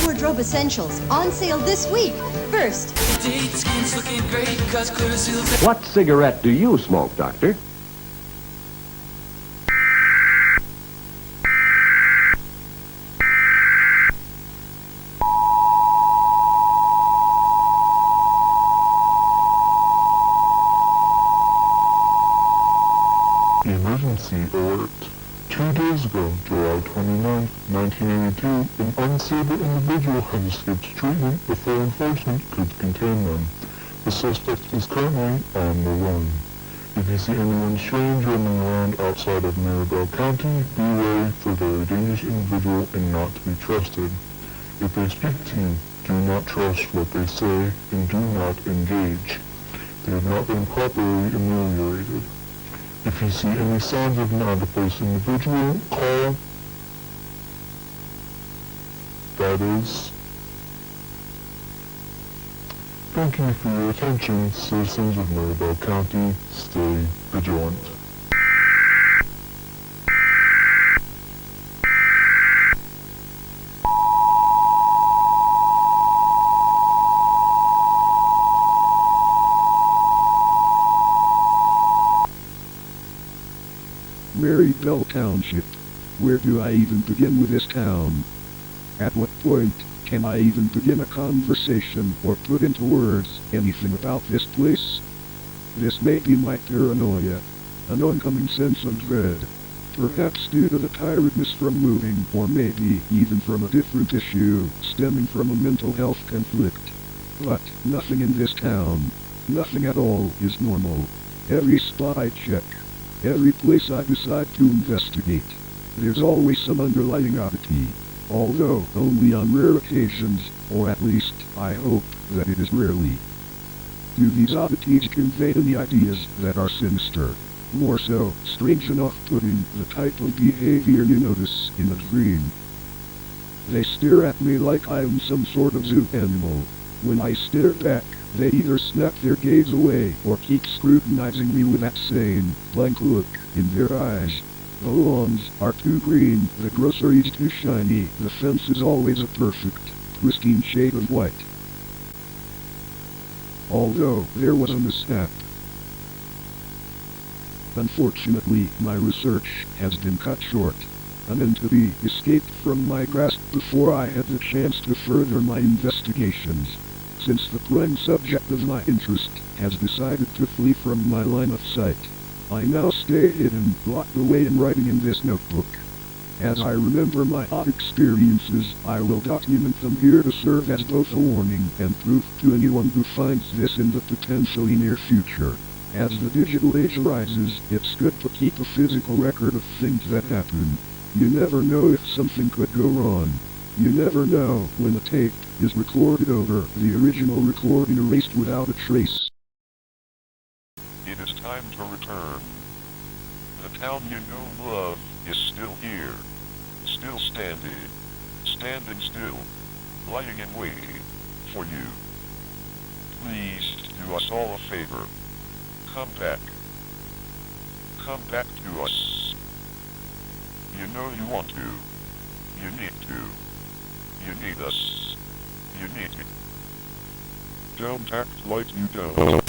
wardrobe essentials on sale this week. First, Skin's looking great, cause clear seal. What cigarette do you smoke, Doctor? Emergency alert. 2 days ago, July 29, 1982, an unstable individual has escaped treatment before enforcement could contain them. The suspect is currently on the run. If you see anyone strange roaming around outside of Mirabel County, be wary for they're a dangerous individual and not to be trusted. If they speak to you, do not trust what they say and do not engage. They have not been properly ameliorated. If you see any signs of an out-of-place individual, call. That is. Thank you for your attention, citizens of Mirabel County. Stay vigilant. Maryville Township. Where do I even begin with this town? At what point can I even begin a conversation or put into words anything about this place? This may be my paranoia, an oncoming sense of dread, perhaps due to the tiredness from moving, or maybe even from a different issue stemming from a mental health conflict. But nothing in this town, nothing at all, is normal. Every spot I check, every place I decide to investigate, there's always some underlying oddity, although only on rare occasions, or at least I hope that it is rarely. Do these oddities convey any ideas that are sinister? More so, strange and off-putting, the type of behavior you notice in a dream. They stare at me like I am some sort of zoo animal. When I stare back, they either snap their gaze away or keep scrutinizing me with that same, blank look in their eyes. The lawns are too green, the groceries too shiny, the fence is always a perfect, pristine shade of white. Although there was a mishap. Unfortunately, my research has been cut short. An entity escaped from my grasp before I had the chance to further my investigations. Since the prime subject of my interest has decided to flee from my line of sight, I now stay hidden, locked away in writing in this notebook. As I remember my odd experiences, I will document them here to serve as both a warning and proof to anyone who finds this in the potentially near future. As the digital age arises, it's good to keep a physical record of things that happen. You never know if something could go wrong. You never know when a tape is recorded over, the original recording erased without a trace. It is time to return. The town you know and love is still here. Still standing. Standing still. Lying in wait for you. Please do us all a favor. Come back. Come back to us. You know you want to. You need to. You need us. You need me. Don't act like you don't.